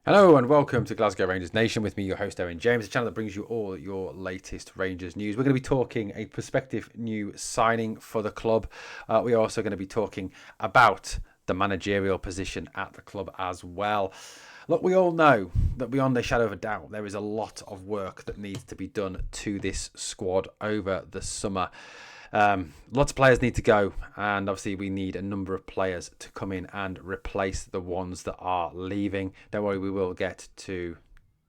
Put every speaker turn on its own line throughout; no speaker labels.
Hello and welcome to Glasgow Rangers Nation with me, your host Owen James, a channel that brings you all your latest Rangers news. We're going to be talking a prospective new signing for the club. We're also going to be talking about the managerial position at the club as well. Look, we all know that beyond a shadow of a doubt, there is a lot of work that needs to be done to this squad over the summer. Lots of players need to go, and obviously we need a number of players to come in and replace the ones that are leaving. Don't worry, we will get to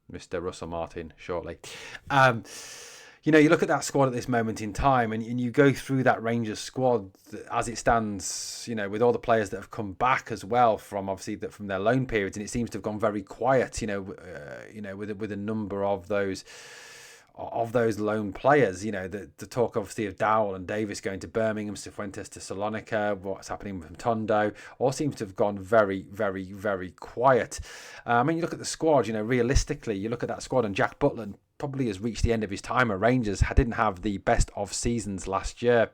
Mr. Russell Martin shortly. You look at that squad at this moment in time, and you go through that Rangers squad as it stands, with all the players that have come back as well from from their loan periods, and it seems to have gone very quiet, with a number of those loan players, the talk obviously of Dowell and Davis going to Birmingham, Cifuentes to Salonika, what's happening with Tondo, all seems to have gone very, very, very quiet. You look at the squad, realistically, you look at that squad and Jack Butland probably has reached the end of his time at Rangers, didn't have the best of seasons last year.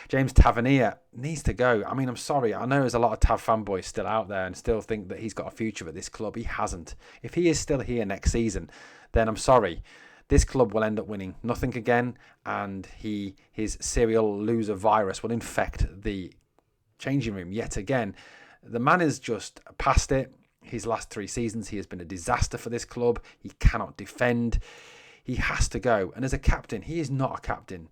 James Tavernier needs to go. I'm sorry, I know there's a lot of Tav fanboys still out there and still think that he's got a future at this club. He hasn't. If he is still here next season, then I'm sorry. This club will end up winning nothing again, and his serial loser virus will infect the changing room yet again. The man is just past it. His last 3 seasons, he has been a disaster for this club. He cannot defend. He has to go. And as a captain, he is not a captain.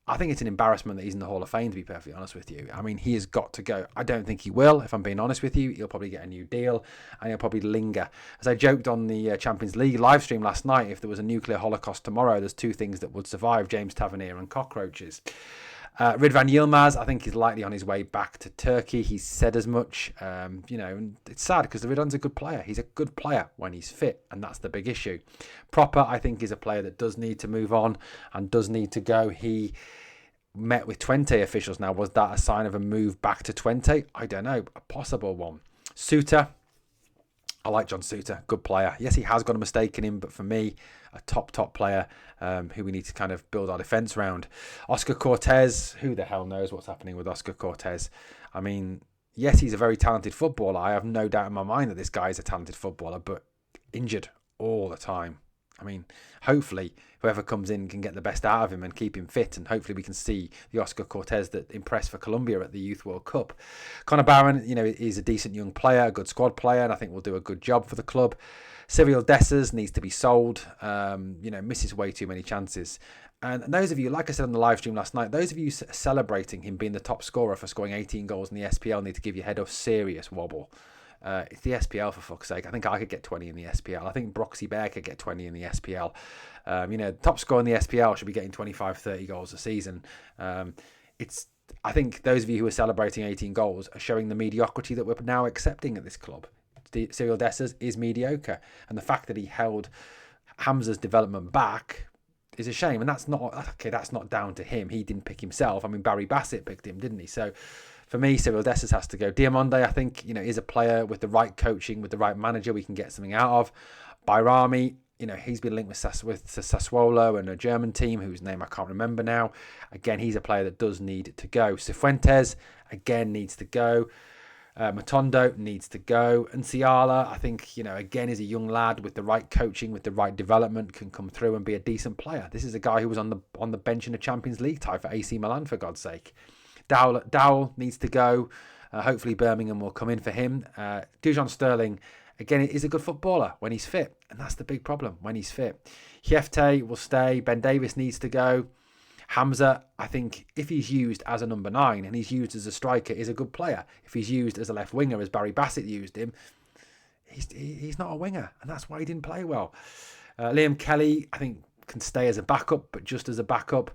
I think it's an embarrassment that he's in the Hall of Fame, to be perfectly honest with you. He has got to go. I don't think he will, if I'm being honest with you. He'll probably get a new deal and he'll probably linger. As I joked on the Champions League live stream last night, if there was a nuclear holocaust tomorrow, there's 2 things that would survive: James Tavernier and cockroaches. Ridvan Yilmaz, I think, is likely on his way back to Turkey. He's said as much. And it's sad because Ridvan's a good player. He's a good player when he's fit, and that's the big issue. Proper, I think, is a player that does need to move on and does need to go. He met with Twente officials now. Was that a sign of a move back to Twente? I don't know. A possible one. Suter. I like John Suter, good player. Yes, he has got a mistake in him, but for me, a top player who we need to kind of build our defence around. Oscar Cortez, who the hell knows what's happening with Oscar Cortez? Yes, he's a very talented footballer. I have no doubt in my mind that this guy is a talented footballer, but injured all the time. Hopefully whoever comes in can get the best out of him and keep him fit, and hopefully we can see the Oscar Cortez that impressed for Colombia at the Youth World Cup. Connor Barron, is a decent young player, a good squad player, and I think will do a good job for the club. Cyril Dessers needs to be sold, misses way too many chances. And those of you, like I said on the live stream last night, those of you celebrating him being the top scorer for scoring 18 goals in the SPL need to give your head a serious wobble. It's the SPL, for fuck's sake. I think I could get 20 in the SPL. I think Broxy Bear could get 20 in the SPL. Top scorer in the SPL should be getting 25, 30 goals a season. I think those of you who are celebrating 18 goals are showing the mediocrity that we're now accepting at this club. Cyril Dessers is mediocre. And the fact that he held Hamza's development back is a shame. And that's not down to him. He didn't pick himself. Barry Bassett picked him, didn't he? So for me, Cyril Dessers has to go. Diamonde, I think, is a player with the right coaching, with the right manager, we can get something out of. Bayrami, he's been linked with Sassuolo and a German team whose name I can't remember now. Again, he's a player that does need to go. Cifuentes, again, needs to go. Matondo needs to go. And Ciala, I think, again, is a young lad with the right coaching, with the right development, can come through and be a decent player. This is a guy who was on the bench in a Champions League tie for AC Milan, for God's sake. Dowell needs to go. Hopefully Birmingham will come in for him. Dujon Sterling, again, is a good footballer when he's fit. And that's the big problem, when he's fit. Hiefte will stay. Ben Davis needs to go. Hamza, I think, if he's used as a number 9 and he's used as a striker, is a good player. If he's used as a left winger, as Barry Bassett used him, he's not a winger. And that's why he didn't play well. Liam Kelly, I think, can stay as a backup, but just as a backup.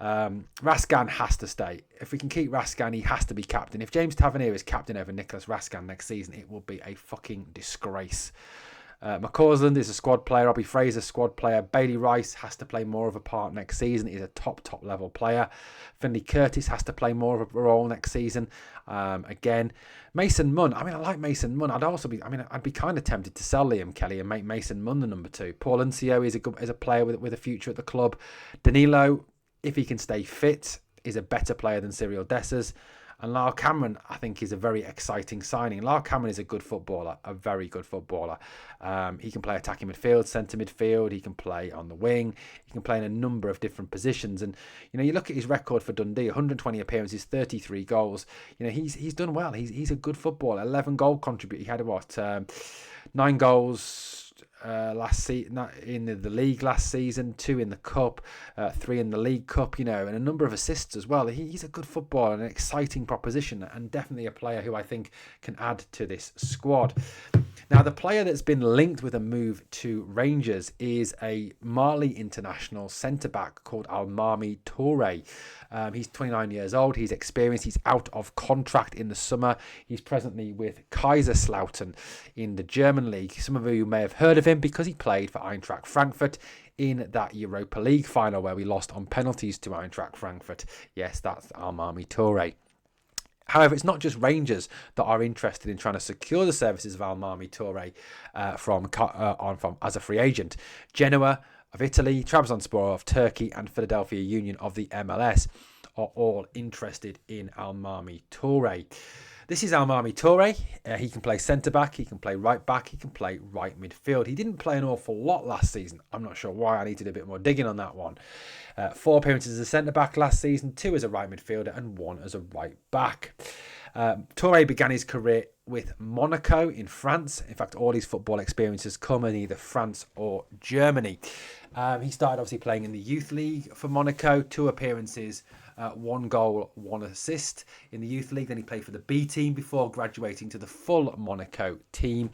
Raskan has to stay. If we can keep Raskan, he has to be captain. If James Tavernier is captain over Nicholas Raskan next season, it will be a fucking disgrace. McCausland is a squad player. Robbie Fraser, squad player. Bailey Rice has to play more of a part next season. He's a top level player. Finley Curtis has to play more of a role next season. Again, Mason Munn. I like Mason Munn. I'd be kind of tempted to sell Liam Kelly and make Mason Munn the number 2. Paul Uncio is a player with a future at the club. Danilo, if he can stay fit, is a better player than Cyril Dessers. And Lyle Cameron, I think, is a very exciting signing. Lyle Cameron is a good footballer, a very good footballer. He can play attacking midfield, centre midfield. He can play on the wing. He can play in a number of different positions. And, you look at his record for Dundee, 120 appearances, 33 goals. He's done well. He's a good footballer. 11 goal contribute. He had, 9 goals last season in the league last season, 2 in the cup, 3 in the League Cup, and a number of assists as well. He's a good footballer, an exciting proposition, and definitely a player who I think can add to this squad. Now, the player that's been linked with a move to Rangers is a Mali international centre-back called Almami Toure. He's 29 years old. He's experienced. He's out of contract in the summer. He's presently with Kaiserslautern in the German league. Some of you may have heard of him because he played for Eintracht Frankfurt in that Europa League final where we lost on penalties to Eintracht Frankfurt. Yes, that's Almami Toure. However, it's not just Rangers that are interested in trying to secure the services of Almami Toure from as a free agent. Genoa of Italy, Trabzonspor of Turkey, and Philadelphia Union of the MLS are all interested in Almami Toure. This is Almami Toure. He can play centre-back, he can play right-back, he can play right midfield. He didn't play an awful lot last season. I'm not sure why. I needed a bit more digging on that one. 4 appearances as a centre-back last season, 2 as a right midfielder and 1 as a right-back. Toure began his career with Monaco in France. In fact, all his football experiences come in either France or Germany. He started obviously playing in the youth league for Monaco, 2 appearances, 1 goal, 1 assist in the youth league. Then he played for the B team before graduating to the full Monaco team,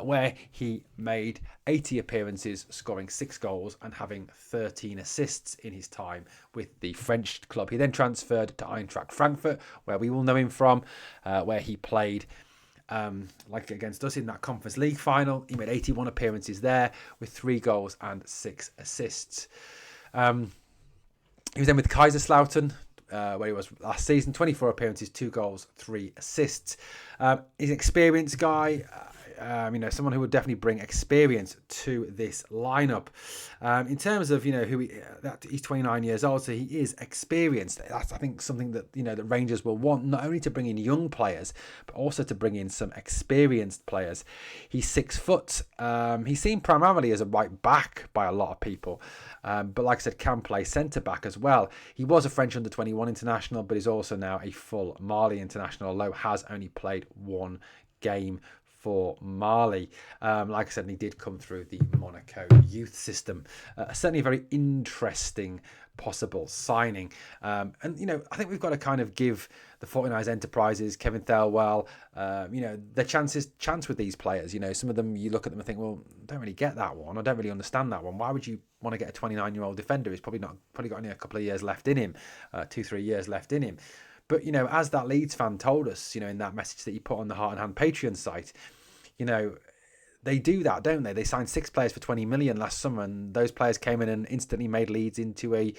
where he made 80 appearances, scoring 6 goals and having 13 assists in his time with the French club. He then transferred to Eintracht Frankfurt, where we will know him from, where he played like against us in that Conference League final. He made 81 appearances there with 3 goals and 6 assists. He was then with Kaiserslautern, where he was last season, 24 appearances, 2 goals, 3 assists. He's an experienced guy, someone who would definitely bring experience to this lineup. In terms of, he's 29 years old, so he is experienced. That's, I think, something that, that Rangers will want, not only to bring in young players, but also to bring in some experienced players. He's 6 foot. He's seen primarily as a right back by a lot of people, but like I said, can play centre back as well. He was a French under-21 international, but is also now a full Mali international, although has only played 1 game for Mali. Like I said, he did come through the Monaco youth system. Certainly a very interesting possible signing. I think we've got to kind of give the 49ers Enterprises, Kevin Thelwell, the chance with these players. Some of them, you look at them and think, well, I don't really get that one. I don't really understand that one. Why would you want to get a 29-year-old defender who's probably got only a couple of years left in him, 2-3 years left in him? But, as that Leeds fan told us, in that message that you put on the Heart and Hand Patreon site, they do that, don't they? They signed 6 players for 20 million last summer, and those players came in and instantly made Leeds into a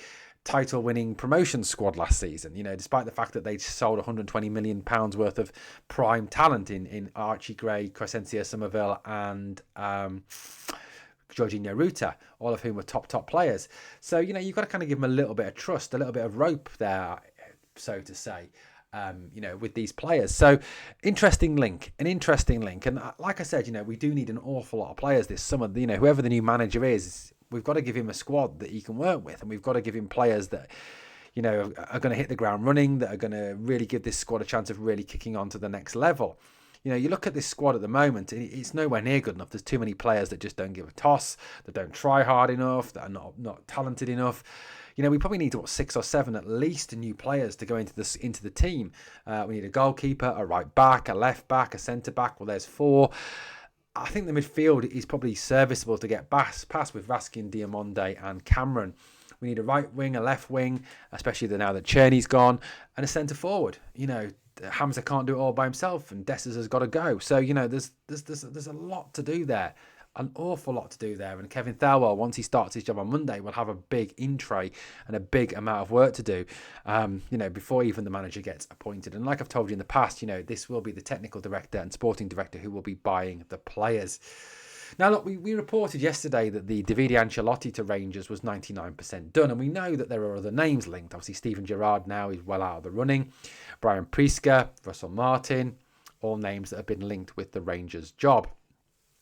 title-winning promotion squad last season, despite the fact that they sold £120 million worth of prime talent in Archie Gray, Crescencio Somerville, and Jorginho Ruta, all of whom were top players. So, you've got to kind of give them a little bit of trust, a little bit of rope there, so to say, with these players. So an interesting link. And like I said, we do need an awful lot of players this summer. Whoever the new manager is, we've got to give him a squad that he can work with, and we've got to give him players that, are going to hit the ground running, that are going to really give this squad a chance of really kicking on to the next level. You look at this squad at the moment, it's nowhere near good enough. There's too many players that just don't give a toss, that don't try hard enough, that are not talented enough. We probably need 6 or 7 at least new players to go into the team. We need a goalkeeper, a right back, a left back, a centre back. Well, there's 4. I think the midfield is probably serviceable to get past with Raskin, Diamonde and Cameron. We need a right wing, a left wing, especially now that Czerny's gone, and a centre forward. Hamza can't do it all by himself, and Dessers has got to go. So there's a lot to do there, an awful lot to do there. And Kevin Thelwell, once he starts his job on Monday, will have a big in-tray and a big amount of work to do, before even the manager gets appointed. And like I've told you in the past, this will be the technical director and sporting director who will be buying the players. Now, look, we reported yesterday that the Davide Ancelotti to Rangers was 99% done, and we know that there are other names linked. Obviously, Steven Gerrard now is well out of the running. Brian Priska, Russell Martin, all names that have been linked with the Rangers job.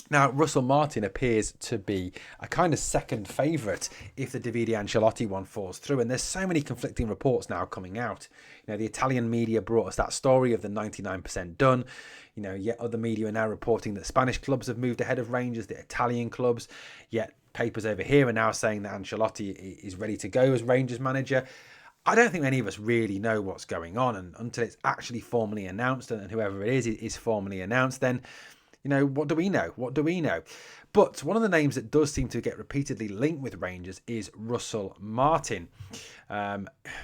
Now, Russell Martin appears to be a kind of second favourite if the Davide Ancelotti one falls through. And there's so many conflicting reports now coming out. You know, the Italian media brought us that story of the 99% done. You know, yet other media are now reporting that Spanish clubs have moved ahead of Rangers, the Italian clubs. Yet papers over here are now saying that Ancelotti is ready to go as Rangers manager. I don't think any of us really know what's going on. And until it's actually formally announced, and whoever it is formally announced, then... you know, what do we know? What do we know? But one of the names that does seem to get repeatedly linked with Rangers is Russell Martin.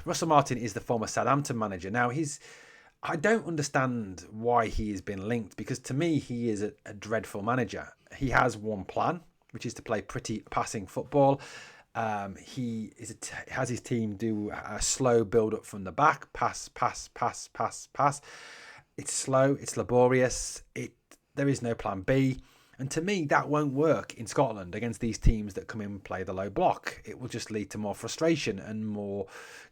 Russell Martin is the former Southampton manager. Now, I don't understand why he has been linked, because to me, he is a dreadful manager. He has one plan, which is to play pretty passing football. He has his team do a slow build-up from the back. Pass. It's slow. It's laborious. There is no plan B. And to me, that won't work in Scotland against these teams that come in and play the low block. It will just lead to more frustration and more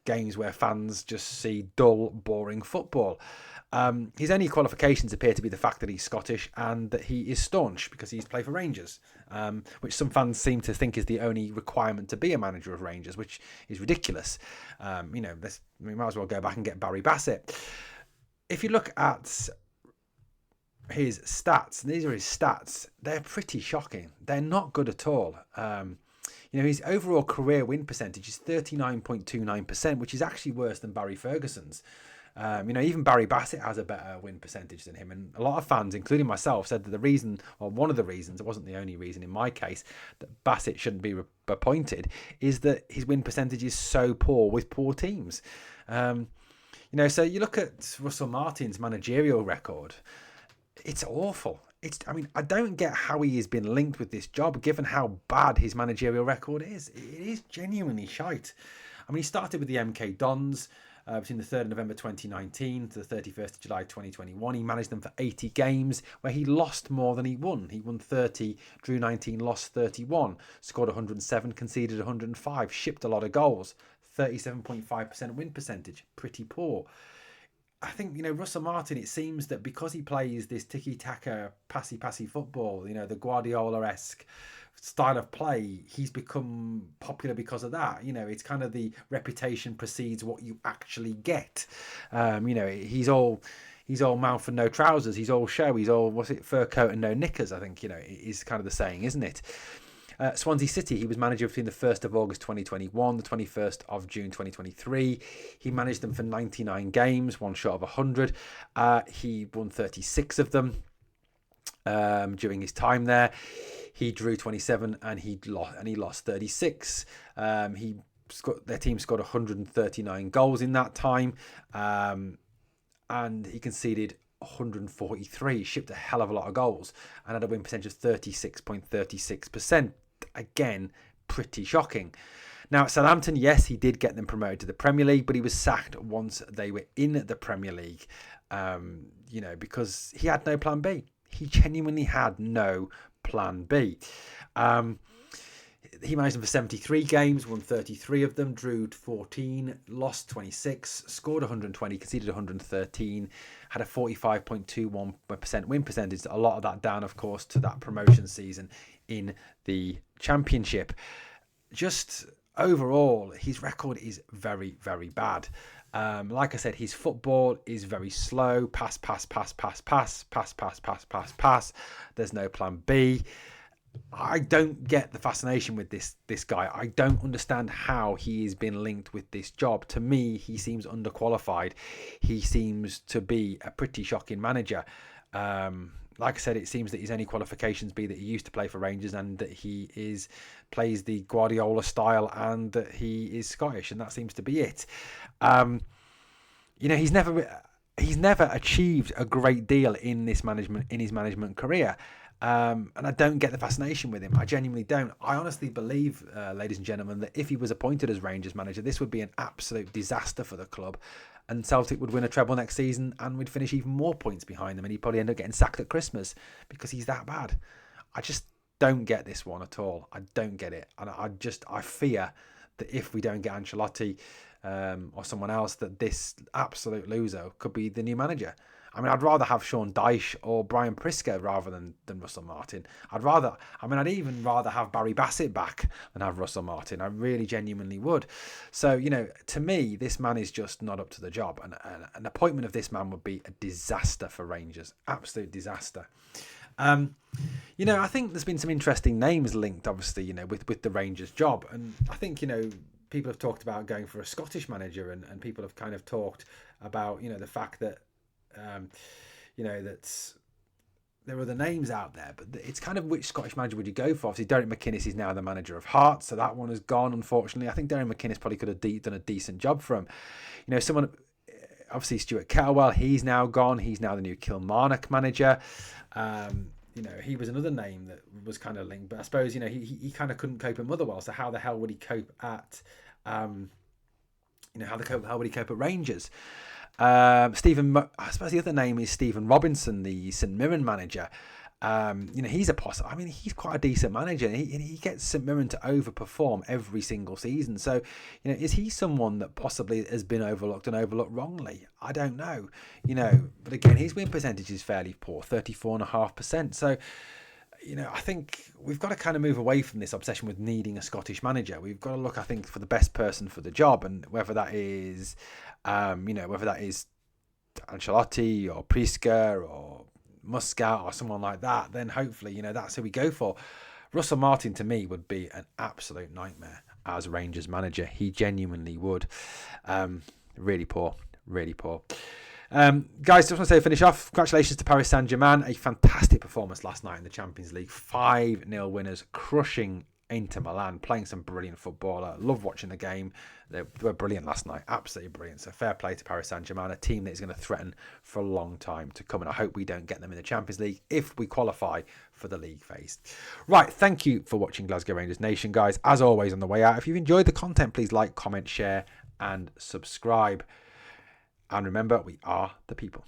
games where fans just see dull, boring football. His only qualifications appear to be the fact that he's Scottish and that he is staunch because he's played for Rangers, which some fans seem to think is the only requirement to be a manager of Rangers, which is ridiculous. We might as well go back and get Barry Bassett. If you look at his stats, and these are his stats, they're pretty shocking. They're not good at all. His overall career win percentage is 39.29%, which is actually worse than Barry Ferguson's. Even Barry Bassett has a better win percentage than him. And a lot of fans, including myself, said that one of the reasons, it wasn't the only reason in my case, that Bassett shouldn't be appointed, is that his win percentage is so poor with poor teams. So you look at Russell Martin's managerial record, it's awful. I don't get how he has been linked with this job, given how bad his managerial record is. It is genuinely shite. He started with the MK Dons between the 3rd of November 2019 to the 31st of July 2021. He managed them for 80 games, where he lost more than he won. He won 30, drew 19, lost 31, scored 107, conceded 105, shipped a lot of goals, 37.5% win percentage, pretty poor. I think, Russell Martin, it seems that because he plays this tiki-taka, passy football, the Guardiola-esque style of play, he's become popular because of that. It's kind of the reputation precedes what you actually get. He's all mouth and no trousers. He's all show. He's all, fur coat and no knickers, I think, is kind of the saying, isn't it? Swansea City, he was manager between the 1st of August 2021, the 21st of June 2023. He managed them for 99 games, one short of 100. He won 36 of them during his time there. He drew 27 and he lost 36. Their team scored 139 goals in that time, and he conceded 143. He shipped a hell of a lot of goals and had a win percentage of 36.36%. Again, pretty shocking. Now, at Southampton, yes, he did get them promoted to the Premier League, but he was sacked once they were in the Premier League, because he had no plan B. He genuinely had no plan B. He managed them for 73 games, won 33 of them, drew 14, lost 26, scored 120, conceded 113, had a 45.21% win percentage. A lot of that down, of course, to that promotion season in the Championship. Just overall, his record is very, very bad. Like I said, his football is very slow. Pass. There's no plan B. I don't get the fascination with this guy. I don't understand how he has been linked with this job. To me, he seems underqualified. He seems to be a pretty shocking manager. Like I said, it seems that his only qualifications be that he used to play for Rangers and that he plays the Guardiola style and that he is Scottish, and that seems to be it. He's never achieved a great deal in his management career. And I don't get the fascination with him. I genuinely don't. I honestly believe, ladies and gentlemen, that if he was appointed as Rangers manager, this would be an absolute disaster for the club. And Celtic would win a treble next season and we'd finish even more points behind them. And he'd probably end up getting sacked at Christmas because he's that bad. don't get this one at all. I don't get it. And I fear that if we don't get Ancelotti or someone else, that this absolute loser could be the new manager. I mean, I'd rather have Sean Dyche or Brian Prisker rather than Russell Martin. I'd even rather have Barry Bassett back than have Russell Martin. I really genuinely would. So, to me, this man is just not up to the job. And an appointment of this man would be a disaster for Rangers. Absolute disaster. I think there's been some interesting names linked, obviously, with the Rangers job. And I think, people have talked about going for a Scottish manager, and people have kind of talked about, the fact that, that there are the names out there, but it's kind of which Scottish manager would you go for? Obviously, Derek McInnes is now the manager of Hearts, so that one has gone, unfortunately. I think Derek McInnes probably could have done a decent job for him. Someone, obviously, Stuart Kettlewell, he's now gone. He's now the new Kilmarnock manager. He was another name that was kind of linked, but I suppose, he kind of couldn't cope at Motherwell, so how the hell would he cope at, how the hell would he cope at Rangers? I suppose the other name is Stephen Robinson, the St Mirren manager. He's a possible. I mean, he's quite a decent manager. He gets St Mirren to overperform every single season. So, is he someone that possibly has been overlooked wrongly? I don't know. But again, his win percentage is fairly poor, 34.5%. So, I think we've got to kind of move away from this obsession with needing a Scottish manager. We've got to look, I think, for the best person for the job, and whether that is, Ancelotti or Prisker or Muscat or someone like that, then hopefully, that's who we go for. Russell Martin, to me, would be an absolute nightmare as Rangers manager. He genuinely would. Really poor. Guys, just want to say, finish off, congratulations to Paris Saint-Germain. A fantastic performance last night in the Champions League. 5-0 winners, crushing Inter Milan, playing some brilliant football. I love watching the game. They were brilliant last night, absolutely brilliant. So fair play to Paris Saint-Germain, a team that is going to threaten for a long time to come. And I hope we don't get them in the Champions League if we qualify for the league phase. Right, thank you for watching Glasgow Rangers Nation, guys. As always, on the way out, if you've enjoyed the content, please like, comment, share, and subscribe. And remember, we are the people.